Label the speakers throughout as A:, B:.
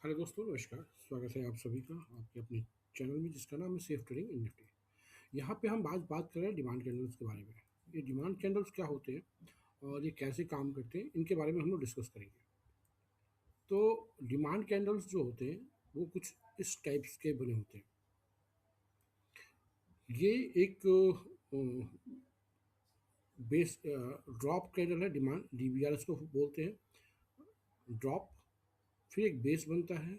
A: Hello दोस्तों, नमस्कार। स्वागत है आप सभी का आपके अपने चैनल में जिसका नाम है सेफ ट्रेडिंग इन निफ्टी। यहाँ पे हम बात बात कर रहे हैं डिमांड कैंडल्स के बारे में। ये डिमांड कैंडल्स क्या होते हैं और ये कैसे काम करते हैं, इनके बारे में हम लोग डिस्कस करेंगे। तो डिमांड कैंडल्स जो होते हैं वो कुछ इस टाइप्स के बने होते हैं। ये एक बेस ड्रॉप कैंडल है, डिमांड डीबीआर इसको बोलते हैं। ड्रॉप, फिर एक बेस बनता है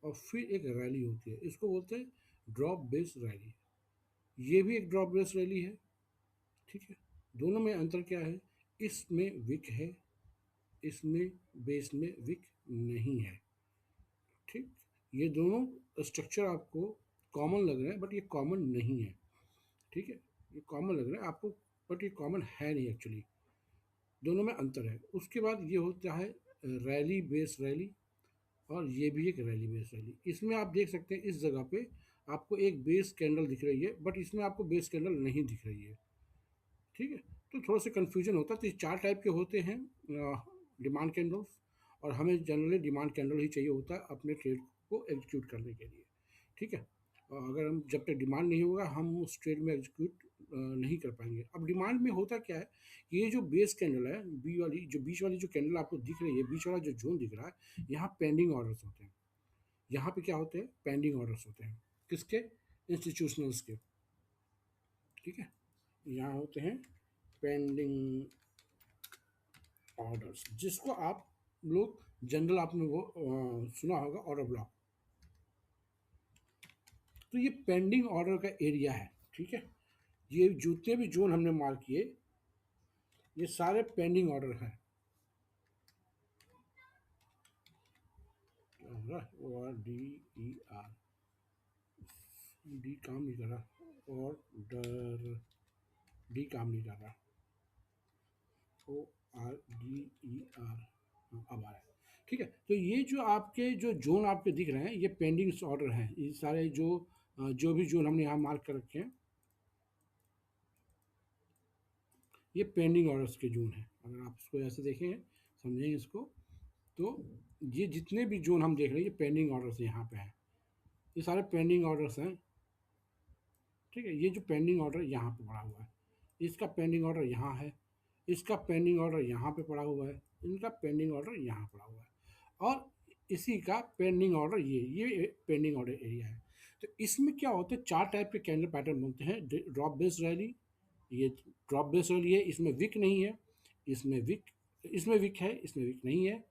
A: और फिर एक रैली होती है, इसको बोलते हैं ड्रॉप बेस रैली। ये भी एक ड्रॉप बेस रैली है। ठीक है, दोनों में अंतर क्या है? इसमें विक है, इसमें बेस में विक नहीं है। ठीक, ये दोनों स्ट्रक्चर आपको कॉमन लग रहे हैं बट ये कॉमन नहीं है। ठीक है, ये कॉमन लग रहा है आपको बट ये कॉमन है नहीं एक्चुअली। दोनों में अंतर है। उसके बाद ये होता है रैली बेस रैली, और ये भी एक रैली बेस रैली। इसमें आप देख सकते हैं इस जगह पे आपको एक बेस कैंडल दिख रही है बट इसमें आपको बेस कैंडल नहीं दिख रही है। ठीक है, तो थोड़ा सा कन्फ्यूजन होता है। तो ये चार टाइप के होते हैं डिमांड कैंडल्स, और हमें जनरली डिमांड कैंडल ही चाहिए होता है अपने ट्रेड को एग्जीक्यूट करने के लिए। ठीक है, अगर हम जब तक डिमांड नहीं होगा हम उस ट्रेड में एग्जीक्यूट नहीं कर पाएंगे। अब डिमांड में होता क्या है, ये जो बेस कैंडल है, बी वाली जो बीच वाली जो कैंडल आपको दिख रही है, बीच वाला जो जोन दिख रहा है, यहाँ पेंडिंग ऑर्डर्स होते हैं। यहाँ पे क्या होते हैं? पेंडिंग ऑर्डर्स होते हैं। किसके? इंस्टीट्यूशनल्स के। ठीक है, यहाँ होते हैं पेंडिंग ऑर्डर्स, जिसको आप लोग जनरल आपने वो सुना होगा ऑर्डर ब्लॉक। तो ये पेंडिंग ऑर्डर का एरिया है। ठीक है, ये जितने भी जोन हमने मार्क किए ये सारे पेंडिंग ऑर्डर हैं। O R D E R, D काम नहीं कर रहा, और डर, डी काम नहीं कर रहा, O R D E R, अब आ रहा है। ठीक है, तो ये जो आपके जो जोन आपके दिख रहे हैं ये पेंडिंग ऑर्डर हैं। ये सारे जो भी जोन हमने यहाँ मार्क कर रखे हैं ये पेंडिंग ऑर्डर्स के जोन हैं। अगर आप इसको ऐसे देखें, समझेंगे इसको, तो ये जितने भी जोन हम देख रहे हैं ये पेंडिंग ऑर्डर्स यहाँ पे हैं। ये सारे पेंडिंग ऑर्डर्स हैं। ठीक है, ये जो पेंडिंग ऑर्डर यहाँ पे पड़ा हुआ है, इसका पेंडिंग ऑर्डर यहाँ है, इसका पेंडिंग ऑर्डर यहाँ पे पड़ा हुआ है, इनका पेंडिंग ऑर्डर यहाँ पड़ा हुआ है, और इसी का पेंडिंग ऑर्डर ये पेंडिंग ऑर्डर एरिया है। तो इसमें क्या होता है, चार टाइप के कैंडल पैटर्न बनते हैं। ड्रॉप बेस्ड रैली, ये ड्रॉप बेस्ड रैली है, इसमें विक नहीं है, इसमें विक, इसमें विक है, इसमें विक नहीं है,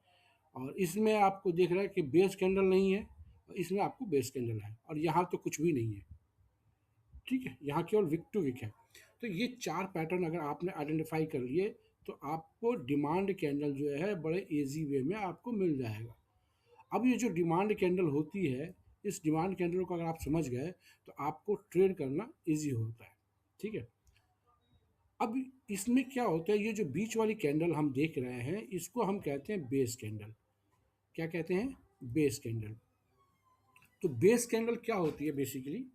A: और इसमें आपको देख रहा है कि बेस कैंडल नहीं है, और इसमें आपको बेस कैंडल है, और यहाँ तो कुछ भी नहीं है। ठीक है, यहाँ केवल विक टू विक है। तो ये चार पैटर्न अगर आपने आइडेंटिफाई कर लिए तो आपको डिमांड कैंडल जो है बड़े इजी वे में आपको मिल जाएगा। अब ये जो डिमांड कैंडल होती है, इस डिमांड कैंडल को अगर आप समझ गए तो आपको ट्रेड करना इजी होता है। ठीक है, अब इसमें क्या होता है, ये जो बीच वाली कैंडल हम देख रहे हैं इसको हम कहते हैं बेस कैंडल। क्या कहते हैं? Base candle. तो बेस कैंडल क्या होती है बेसिकली?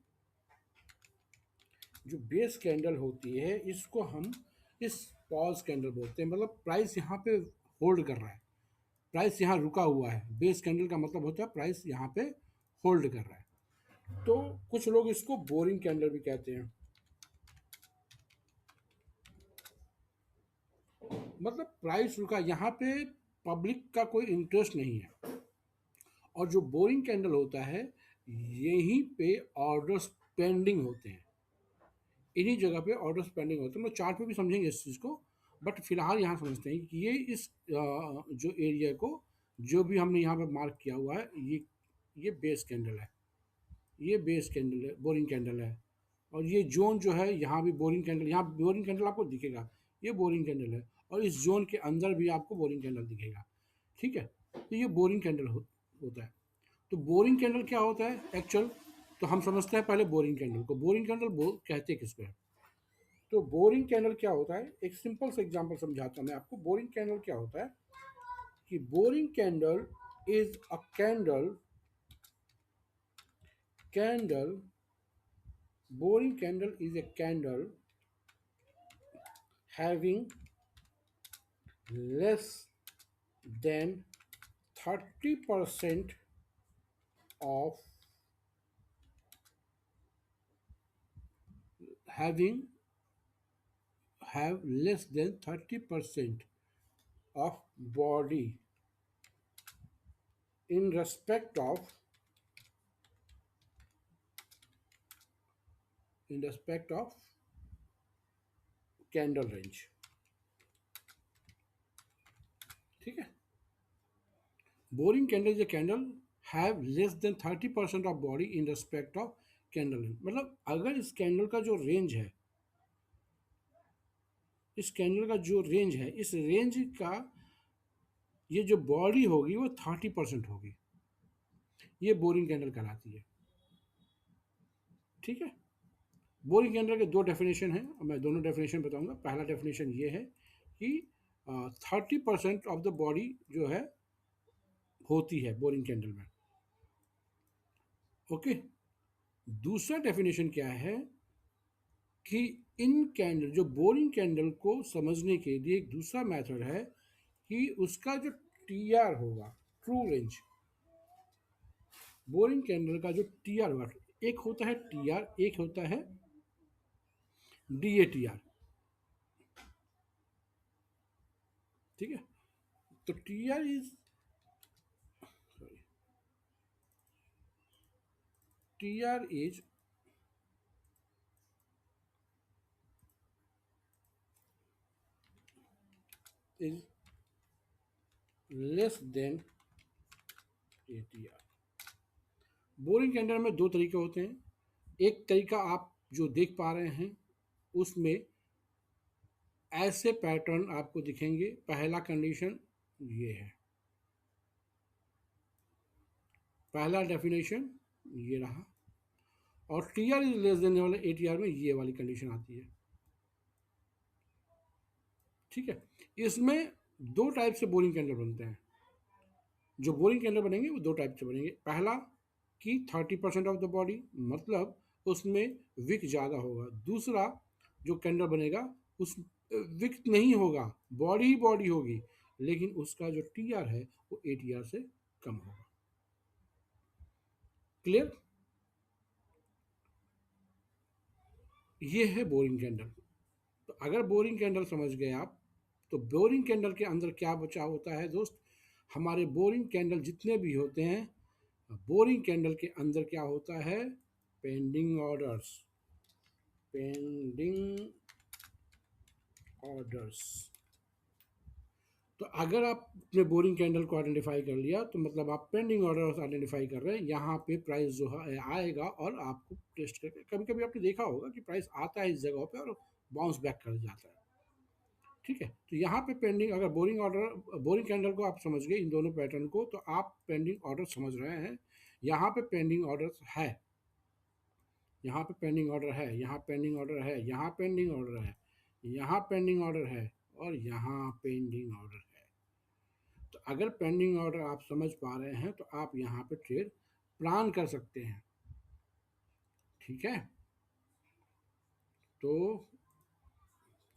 A: जो बेस कैंडल होती है इसको हम इस पॉज कैंडल बोलते हैं। मतलब प्राइस यहाँ पे होल्ड कर रहा है, प्राइस यहाँ रुका हुआ है। बेस कैंडल का मतलब होता है प्राइस यहाँ पे होल्ड कर रहा है। तो कुछ लोग इसको बोरिंग कैंडल भी कहते हैं। मतलब प्राइस रुका, यहाँ पे पब्लिक का कोई इंटरेस्ट नहीं है। और जो बोरिंग कैंडल होता है यहीं पे ऑर्डर्स पेंडिंग होते हैं, इन्हीं जगह पे ऑर्डर्स पेंडिंग होते हैं। हम लोग चार्ट पे भी समझेंगे इस चीज़ को, बट फिलहाल यहाँ समझते हैं कि ये इस जो एरिया को जो भी हमने यहाँ पे मार्क किया हुआ है ये बेस कैंडल है, ये बेस कैंडल है, बोरिंग कैंडल है। और ये जोन जो है यहाँ भी बोरिंग कैंडल, यहाँ बोरिंग कैंडल आपको दिखेगा, ये बोरिंग कैंडल है, और इस जोन के अंदर भी आपको बोरिंग कैंडल दिखेगा। ठीक है, तो ये बोरिंग कैंडल होता है। तो बोरिंग कैंडल क्या होता है एक्चुअल? तो हम समझते हैं पहले बोरिंग कैंडल को। बोरिंग कैंडल कहते हैं किसको है? तो बोरिंग कैंडल क्या होता है, एक सिंपल सा एग्जांपल समझाता हूं मैं आपको। बोरिंग कैंडल क्या होता है कि boring candle is a candle boring candle is a candle having less than 30% of having have less than 30% of body in respect of candle range. ठीक है, boring candle is a candle have less than 30% of body in respect of candle range. मतलब अगर इस candle का जो range है, इस candle का जो रेंज है, इस रेंज का ये जो बॉडी होगी वो 30% होगी, ये बोरिंग कैंडल कहलाती है। ठीक है, बोरिंग कैंडल के दो डेफिनेशन हैं, मैं दोनों डेफिनेशन बताऊंगा। पहला डेफिनेशन ये है कि 30% ऑफ द बॉडी जो है होती है बोरिंग कैंडल में। ओके, दूसरा डेफिनेशन क्या है कि इन कैंडल, जो बोरिंग कैंडल को समझने के लिए एक दूसरा मेथड है कि उसका जो टी आर होगा, ट्रू रेंज, बोरिंग कैंडल का जो टी आर होगा, एक होता है टी आर, एक होता है डी ए टी आर। ठीक है, तो T R is sorry T R is less than A T R. Boring candle में दो तरीके होते हैं। एक तरीका आप जो देख पा रहे हैं उसमें ऐसे पैटर्न आपको दिखेंगे। पहला कंडीशन ये है, पहला डेफिनेशन ये रहा, और T R is less than वाले ए टी आर में ये वाली कंडीशन आती है। ठीक है, इसमें दो टाइप से बोरिंग कैंडल बनते हैं। जो बोरिंग कैंडल बनेंगे वो दो टाइप से बनेंगे। पहला कि 30% ऑफ द बॉडी, मतलब उसमें विक ज़्यादा होगा। दूसरा जो कैंडल बनेगा उस विक नहीं होगा, बॉडी ही बॉडी होगी, लेकिन उसका जो टी आर है वो ए टी आर से कम होगा। क्लियर? ये है बोरिंग कैंडल। तो अगर बोरिंग कैंडल समझ गए आप, तो बोरिंग कैंडल के अंदर क्या बचा होता है दोस्त? हमारे बोरिंग कैंडल जितने भी होते हैं, बोरिंग कैंडल के अंदर क्या होता है? Pending orders, pending orders. तो अगर आपने बोरिंग कैंडल को आइडेंटिफाई कर लिया तो मतलब आप पेंडिंग ऑर्डर आइडेंटिफाई कर रहे हैं। यहाँ पे प्राइस जो है आएगा और आपको टेस्ट करके, कभी कभी आपने देखा होगा कि प्राइस आता है इस जगह पे और बाउंस बैक कर जाता है। ठीक है, तो यहाँ पे पेंडिंग, अगर बोरिंग ऑर्डर, बोरिंग कैंडल को आप समझ गए इन दोनों पैटर्न को, तो आप पेंडिंग ऑर्डर समझ रहे हैं। यहाँ पे पेंडिंग ऑर्डर है, यहाँ पे पेंडिंग ऑर्डर है, यहाँ पेंडिंग ऑर्डर है, यहाँ पेंडिंग ऑर्डर है, यहाँ पेंडिंग ऑर्डर है, और यहाँ पेंडिंग ऑर्डर है। तो अगर पेंडिंग ऑर्डर आप समझ पा रहे हैं तो आप यहाँ पे ट्रेड प्लान कर सकते हैं। ठीक है, तो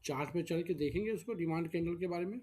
A: चार्ट पे चल के देखेंगे उसको, डिमांड कैंडल के बारे में।